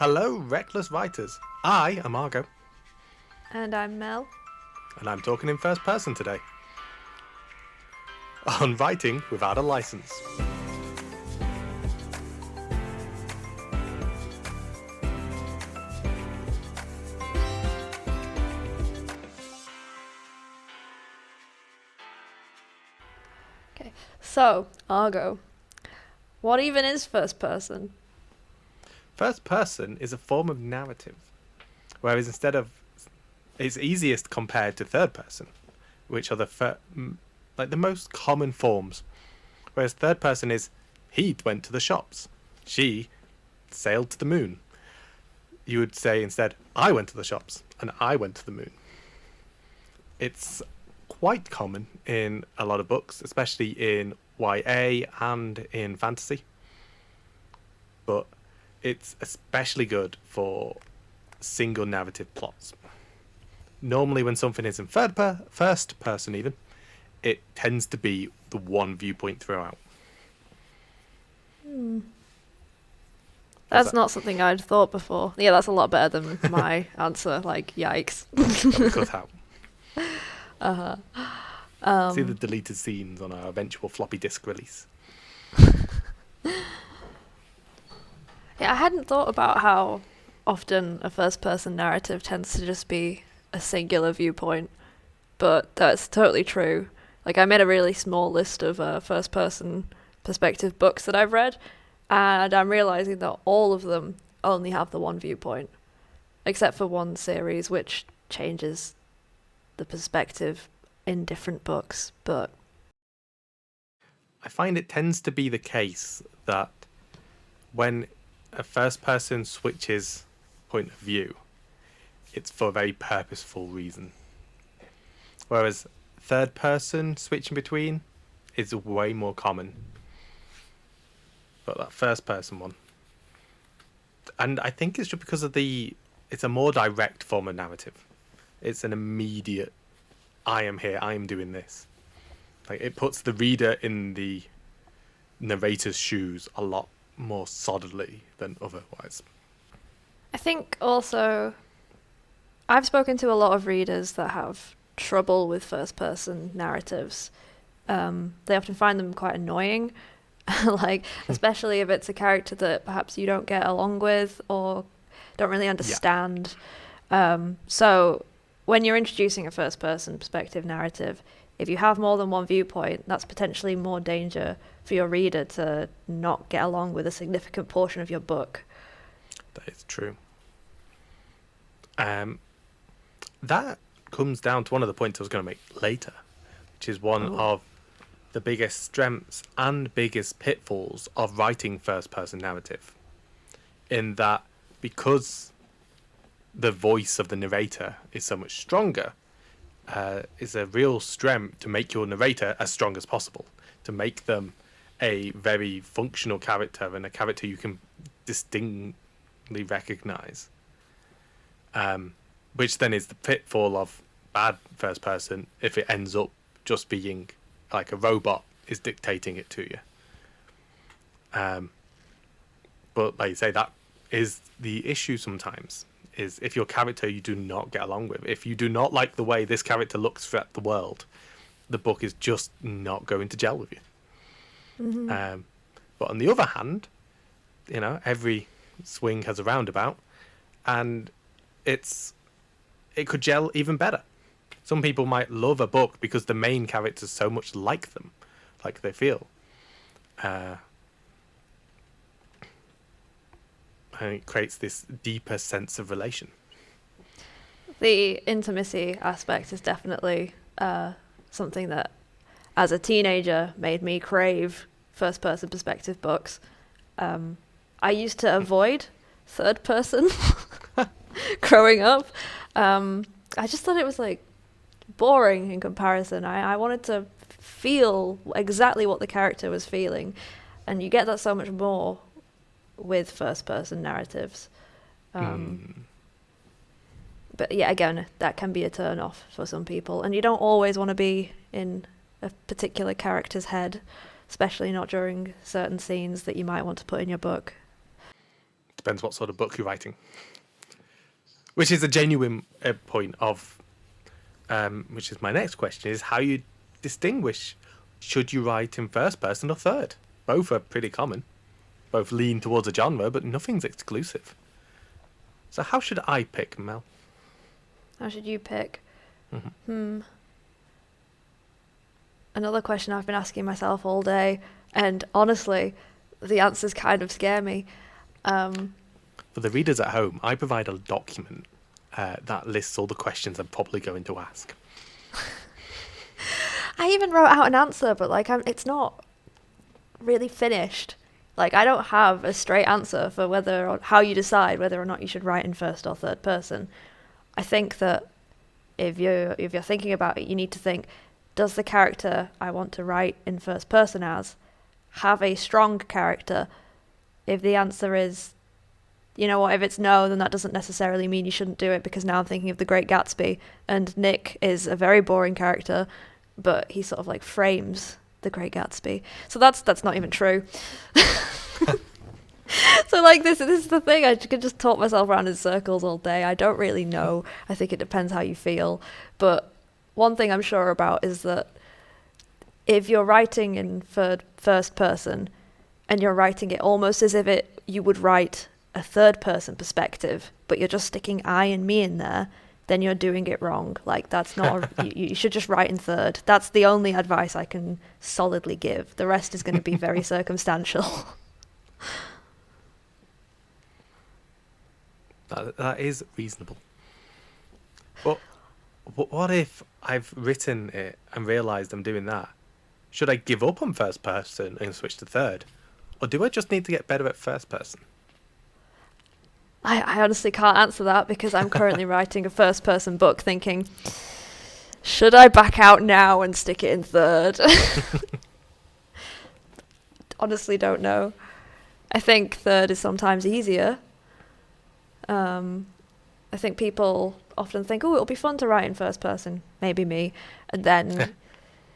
Hello, reckless writers. I am Argo, And I'm Mel. and I'm talking in first person today on writing without a license. Okay, so, Argo, what even is first person? First person is a form of narrative, whereas instead of it's easiest compared to third person, which are the most common forms. Whereas third person is he went to the shops, she sailed to the moon. You would say instead I went to the shops and I went to the moon. It's quite common in a lot of books, especially in YA and in fantasy. But it's especially good for single narrative plots. Normally when something is in first person even, it tends to be the one viewpoint throughout. That's not something I'd thought before. Yeah, that's a lot better than my answer. Like, yikes. Cut out. See the deleted scenes on our eventual floppy disk release. Yeah, I hadn't thought about how often a first-person narrative tends to just be a singular viewpoint, but that's totally true. Like, I made a really small list of first-person perspective books that I've read, and I'm realizing that all of them only have the one viewpoint, except for one series which changes the perspective in different books. But I find it tends to be the case that when a first person switches point of view, it's for a very purposeful reason. Whereas third person switching between is way more common. But that first person one, and I think it's just because of it's a more direct form of narrative. It's an immediate, I am here, I am doing this. Like, it puts the reader in the narrator's shoes a lot more solidly than otherwise. I think also I've spoken to a lot of readers that have trouble with first-person narratives. They often find them quite annoying, like especially if it's a character that perhaps you don't get along with or don't really understand. So when you're introducing a first-person perspective narrative, if you have more than one viewpoint, that's potentially more danger for your reader to not get along with a significant portion of your book. That is true. That comes down to one of the points I was going to make later, which is one of the biggest strengths and biggest pitfalls of writing first-person narrative, in that because the voice of the narrator is so much stronger, is a real strength to make your narrator as strong as possible, to make them a very functional character and a character you can distinctly recognize. Which then is the pitfall of bad first person if it ends up just being like a robot is dictating it to you. But like you say, that is the issue sometimes, is if your character you do not get along with, if you do not like the way this character looks throughout the world, the book is just not going to gel with you. Mm-hmm. But on the other hand, every swing has a roundabout, and it could gel even better. Some people might love a book because the main characters so much like them, like they feel. And it creates this deeper sense of relation. The intimacy aspect is definitely something that, as a teenager, made me crave first-person perspective books. I used to avoid third person growing up. I just thought it was like boring in comparison. I wanted to feel exactly what the character was feeling, and you get that so much more with first-person narratives. But yeah, again, that can be a turn-off for some people, and you don't always want to be in a particular character's head, especially not during certain scenes that you might want to put in your book. Depends what sort of book you're writing. Which is a genuine point of, which is my next question, is how you distinguish, should you write in first person or third? Both are pretty common. Both lean towards a genre, but nothing's exclusive. So how should I pick, Mel? How should you pick? Mm-hmm. Another question I've been asking myself all day, and honestly, the answers kind of scare me. For the readers at home, I provide a document that lists all the questions I'm probably going to ask. I even wrote out an answer, but like it's not really finished. Like I don't have a straight answer for whether or how you decide whether or not you should write in first or third person. I think that if you're thinking about it, you need to think, does the character I want to write in first person as have a strong character? If the answer is, you know what, if it's no, then that doesn't necessarily mean you shouldn't do it, because now I'm thinking of The Great Gatsby, and Nick is a very boring character, but he sort of like frames The Great Gatsby. So that's not even true. So like this is the thing, I could just talk myself around in circles all day. I don't really know. I think it depends how you feel. But one thing I'm sure about is that if you're writing in first person and you're writing it almost as if you would write a third person perspective, but you're just sticking I and me in there, then you're doing it wrong. Like that's not you should just write in third. That's the only advice I can solidly give. The rest is going to be very circumstantial. That is reasonable. But what if I've written it and realised I'm doing that? Should I give up on first person and switch to third? Or do I just need to get better at first person? I honestly can't answer that, because I'm currently writing a first person book thinking, should I back out now and stick it in third? Honestly don't know. I think third is sometimes easier. I think people often think, oh, it'll be fun to write in first person, maybe me, and then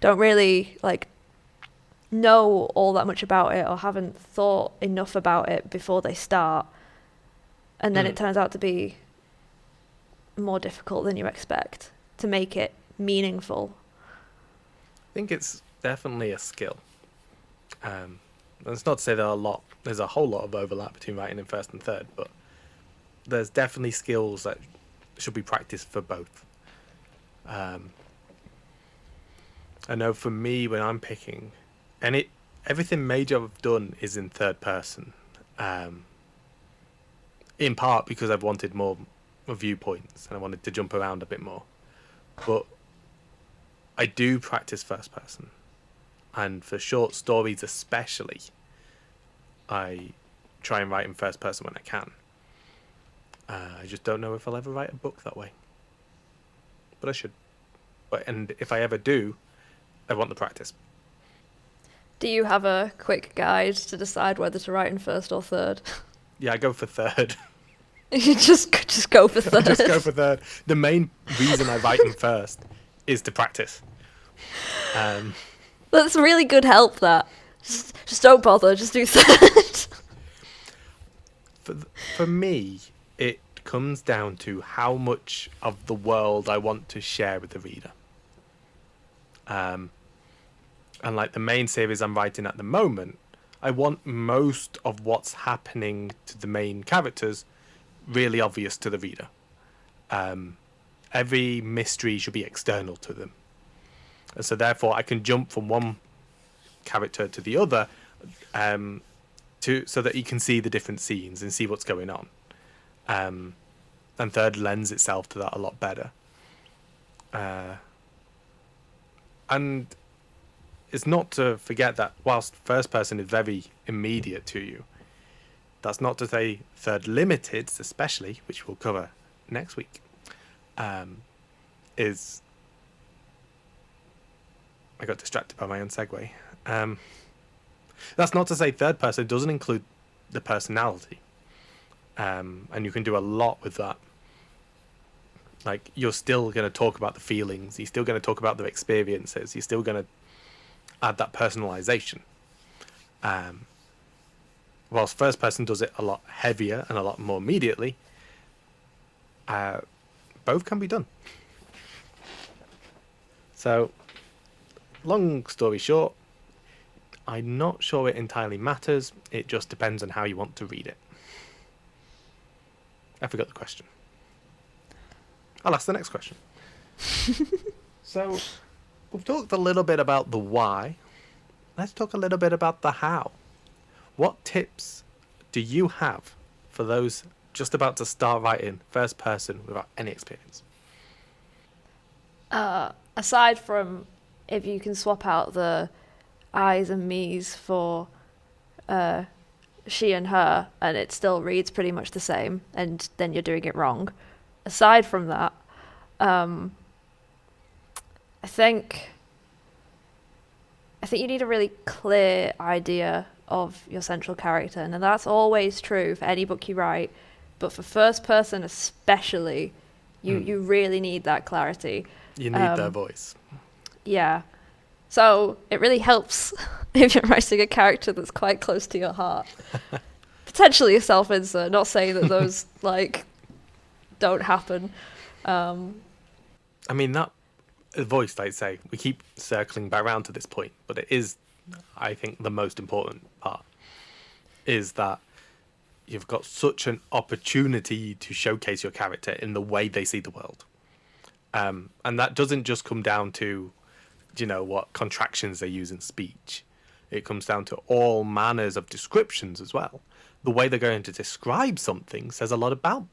don't really like know all that much about it, or haven't thought enough about it before they start, and then it turns out to be more difficult than you expect to make it meaningful. I think it's definitely a skill. That's not to say there's a whole lot of overlap between writing in first and third, but there's definitely skills that should be practiced for both. I know for me, when I'm picking, and everything major I've done is in third person, in part because I've wanted more viewpoints and I wanted to jump around a bit more. But I do practice first person, and for short stories especially, I try and write in first person when I can. I just don't know if I'll ever write a book that way, but I should. And if I ever do, I want the practice. Do you have a quick guide to decide whether to write in first or third? Yeah, I go for third. You just go for third. Just go for third. The main reason I write in first is to practice. That's really good help. That just don't bother. Just do third. For me, it comes down to how much of the world I want to share with the reader. And like the main series I'm writing at the moment, I want most of what's happening to the main characters really obvious to the reader. Every mystery should be external to them. And so therefore I can jump from one character to the other, so that you can see the different scenes and see what's going on. And third lends itself to that a lot better. And it's not to forget that whilst first person is very immediate to you, that's not to say third limited, especially, which we'll cover next week, is... I got distracted by my own segue. That's not to say third person doesn't include the personality. And you can do a lot with that. Like, you're still going to talk about the feelings. You're still going to talk about their experiences. You're still going to add that personalization. whilst first person does it a lot heavier and a lot more immediately. Both can be done. So, long story short, I'm not sure it entirely matters. It just depends on how you want to read it. I forgot the question. I'll ask the next question. So, we've talked a little bit about the why. Let's talk a little bit about the how. What tips do you have for those just about to start writing first person without any experience? Aside from if you can swap out the I's and me's for she and her, and it still reads pretty much the same, and then you're doing it wrong. Aside from that, I think you need a really clear idea of your central character, and that's always true for any book you write, but for first person especially, you really need that clarity. You need their voice. Yeah. So it really helps if you're writing a character that's quite close to your heart. Potentially a self-insert, not saying that those don't happen. I mean, that voice, like I say, we keep circling back around to this point, but it is, I think, the most important part, is that you've got such an opportunity to showcase your character in the way they see the world. And that doesn't just come down to, what contractions they use in speech. It comes down to all manners of descriptions as well. The way they're going to describe something says a lot about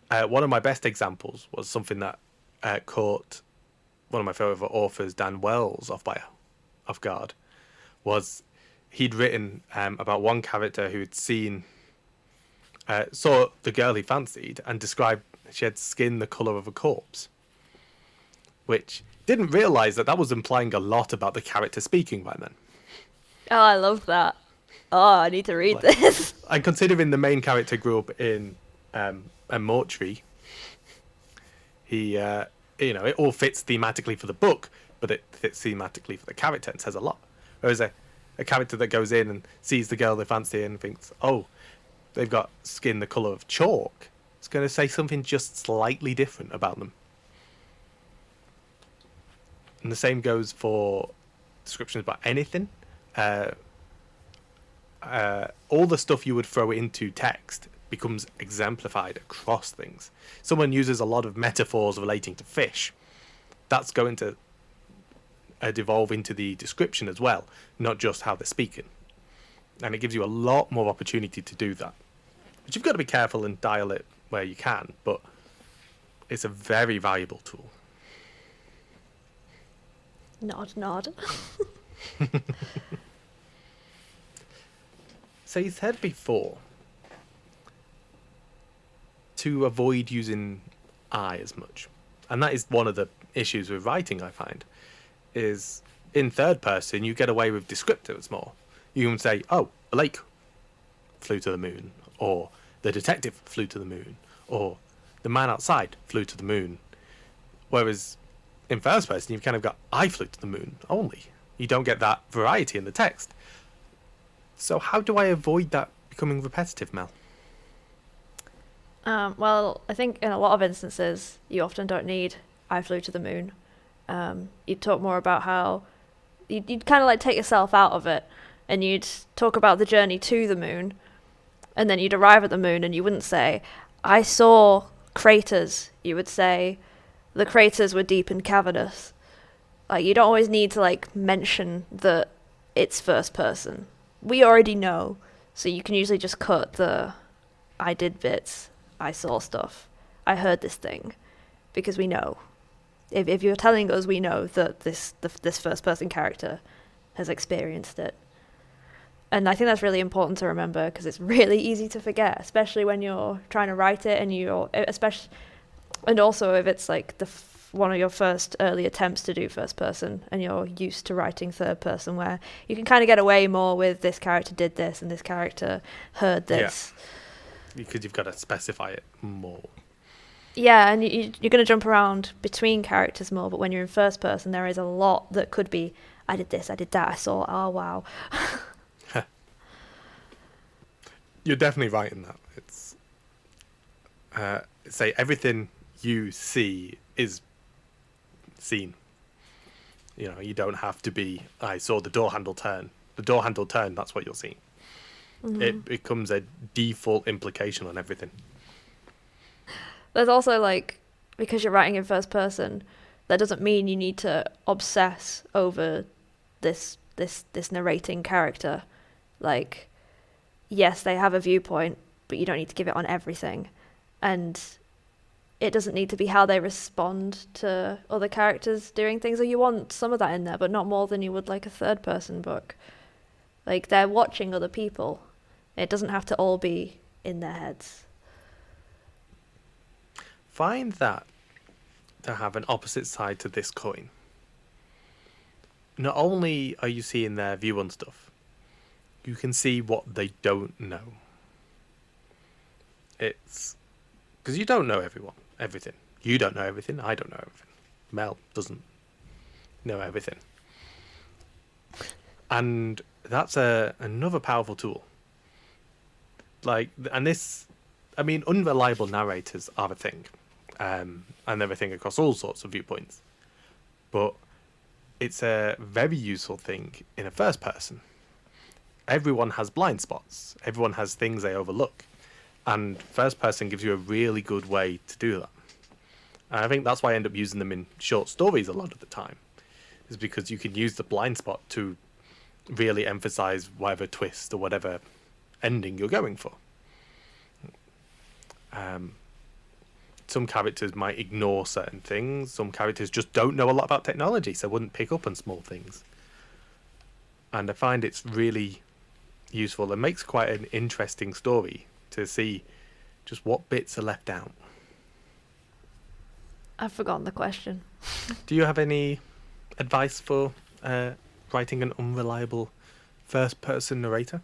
them. One of my best examples was something that caught one of my favourite authors, Dan Wells, off guard. Was he'd written about one character who had saw the girl he fancied and described she had skin the colour of a corpse, which didn't realise that was implying a lot about the character speaking by then. Oh, I love that. Oh, I need to read this. And considering the main character grew up in a mortuary, he, it all fits thematically for the book, but it fits thematically for the character and says a lot. Whereas a character that goes in and sees the girl they fancy and thinks, oh, they've got skin the colour of chalk, it's going to say something just slightly different about them. And the same goes for descriptions about anything. All the stuff you would throw into text becomes exemplified across things. Someone uses a lot of metaphors relating to fish. That's going to devolve into the description as well, not just how they're speaking. And it gives you a lot more opportunity to do that. But you've got to be careful and dial it where you can, but it's a very valuable tool. Nod. So you said before to avoid using I as much. And that is one of the issues with writing, I find, is in third person you get away with descriptors more. You can say, oh, Blake flew to the moon, or the detective flew to the moon, or the man outside flew to the moon. Whereas in first person, you've kind of got I flew to the moon only. You don't get that variety in the text. So how do I avoid that becoming repetitive, Mel? Well, I think in a lot of instances, you often don't need I flew to the moon. You'd talk more about how you'd kind of take yourself out of it, and you'd talk about the journey to the moon, and then you'd arrive at the moon, and you wouldn't say, I saw craters. You would say, the craters were deep and cavernous. You don't always need to mention that it's first person. We already know, so you can usually just cut the I did bits, I saw stuff, I heard this thing, because we know. If you're telling us, we know that this first person character has experienced it. And I think that's really important to remember, because it's really easy to forget, especially when you're trying to write it, and also if it's one of your first early attempts to do first person and you're used to writing third person, where you can kind of get away more with this character did this and this character heard this. Yeah. Because you've got to specify it more. Yeah, and you're going to jump around between characters more, but when you're in first person, there is a lot that could be, I did this, I did that, I saw, oh wow. You're definitely right in that. It's say everything you see is seen. You know, you don't have to be. I saw the door handle turn. The door handle turn. That's what you're seeing. It becomes a default implication on everything. There's also like, because you're writing in first person, that doesn't mean you need to obsess over this narrating character. Like, yes, they have a viewpoint, but you don't need to give it on everything. And it doesn't need to be how they respond to other characters doing things. Or you want some of that in there, but not more than you would like a third person book. Like, they're watching other people. It doesn't have to all be in their heads. Find that to have an opposite side to this coin. Not only are you seeing their view on stuff, you can see what they don't know. It's because you don't know everything. You don't know everything. I don't know everything. Mel doesn't know everything. And that's another powerful tool. Like, and this, I mean, unreliable narrators are a thing. And they're a thing across all sorts of viewpoints. But it's a very useful thing in a first person. Everyone has blind spots. Everyone has things they overlook. And first person gives you a really good way to do that. And I think that's why I end up using them in short stories a lot of the time. Is because you can use the blind spot to really emphasize whatever twist or whatever ending you're going for. Some characters might ignore certain things. Some characters just don't know a lot about technology, so wouldn't pick up on small things. And I find it's really useful and makes quite an interesting story to see just what bits are left out. I've forgotten the question. Do you have any advice for writing an unreliable first-person narrator?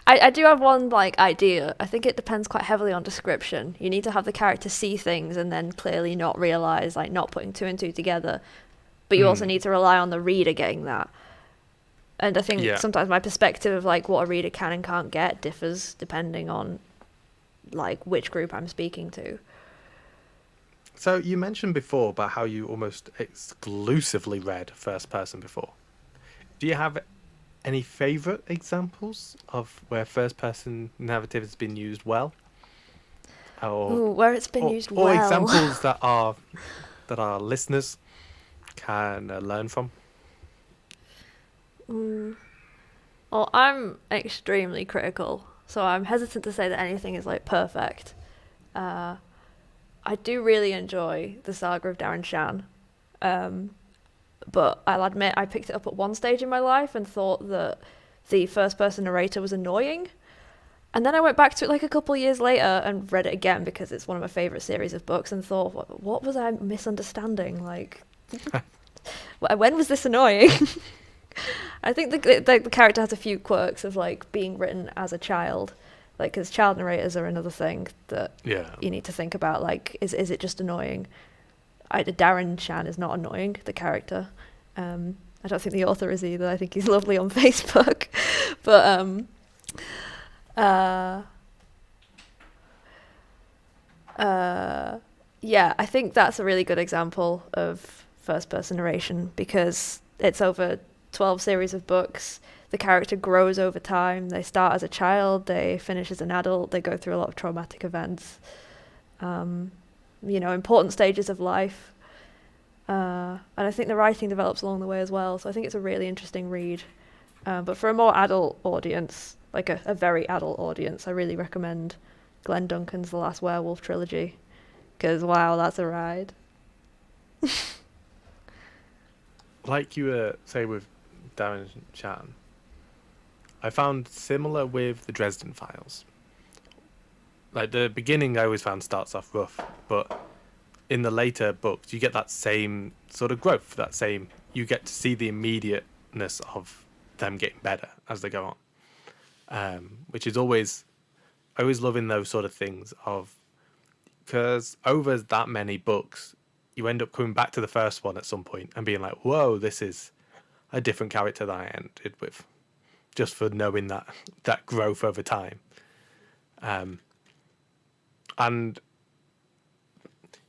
I do have one like idea. I think it depends quite heavily on description. You need to have the character see things and then clearly not realize, like not putting two and two together. But you also need to rely on the reader getting that. And I think sometimes my perspective of like what a reader can and can't get differs depending on like which group I'm speaking to. So you mentioned before about how you almost exclusively read first person before. Do you have any favourite examples of where first-person narrative has been used well? Or where it's been used well. Or examples that our listeners can learn from? Well, I'm extremely critical, so I'm hesitant to say that anything is like perfect. I do really enjoy the saga of Darren Shan. But I'll admit I picked it up at one stage in my life and thought that the first-person narrator was annoying. And then I went back to it like a couple of years later and read it again because it's one of my favourite series of books and thought, what was I misunderstanding? Like, when was this annoying? I think the character has a few quirks of like being written as a child. Like, because child narrators are another thing that you need to think about. Like, is it just annoying? Darren Shan is not annoying, the character. I don't think the author is either. I think he's lovely on Facebook. But yeah, I think that's a really good example of first-person narration because it's over 12 series of books. The character grows over time. They start as a child, they finish as an adult, they go through a lot of traumatic events. Important stages of life. And I think the writing develops along the way as well. So I think it's a really interesting read. But for a more adult audience, like a very adult audience, I really recommend Glenn Duncan's The Last Werewolf trilogy. Because, wow, that's a ride. Like you were saying with Darren Shan, I found similar with the Dresden Files. Like, the beginning I always found starts off rough, but in the later books you get that same sort of growth, you get to see the immediateness of them getting better as they go on, which is always loving those sort of things of, because over that many books you end up coming back to the first one at some point and being like, whoa, this is a different character than I ended with. just for knowing that growth over time. And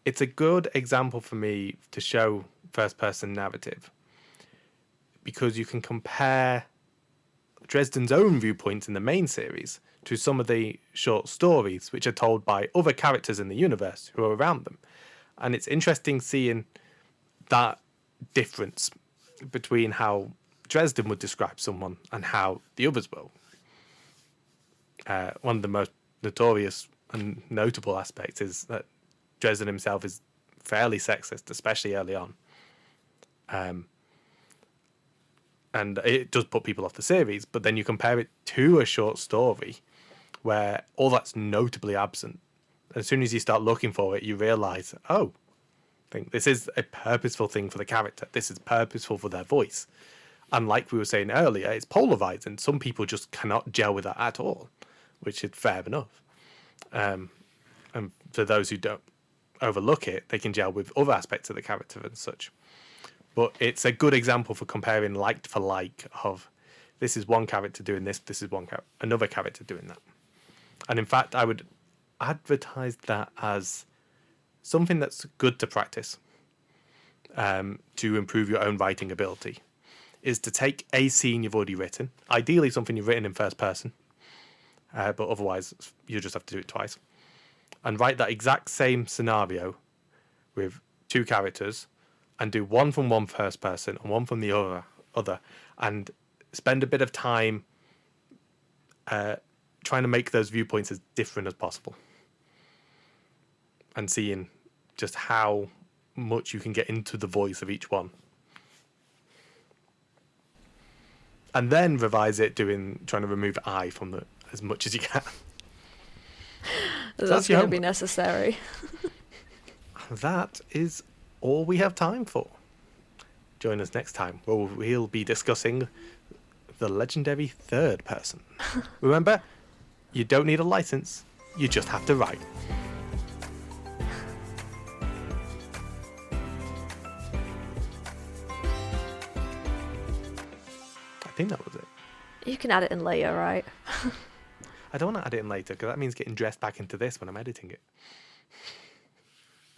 it's a good example for me to show first-person narrative, because you can compare Dresden's own viewpoints in the main series to some of the short stories which are told by other characters in the universe who are around them. And it's interesting seeing that difference between how Dresden would describe someone and how the others will. One of the most notorious and notable aspects is that Dresden himself is fairly sexist, especially early on. And it does put people off the series, but then you compare it to a short story where all that's notably absent. As soon as you start looking for it, you realise, oh, I think this is a purposeful thing for the character. This is purposeful for their voice. And like we were saying earlier, it's polarising. Some people just cannot gel with that at all, which is fair enough. And for those who don't overlook it, they can gel with other aspects of the character and such. But it's a good example for comparing like for like of this is one character doing this, this is another character doing that. And in fact, I would advertise that as something that's good to practice to improve your own writing ability, is to take a scene you've already written, ideally something you've written in first person, but otherwise you just have to do it twice, and write that exact same scenario with two characters and do one from one first person and one from the other, and spend a bit of time trying to make those viewpoints as different as possible and seeing just how much you can get into the voice of each one. And then revise it trying to remove I from as much as you can. That's going to be necessary. That is all we have time for. Join us next time where we'll be discussing the legendary third person. Remember, you don't need a license, you just have to write. I think that was it. You can add it in later, right? I don't want to add it in later because that means getting dressed back into this when I'm editing it.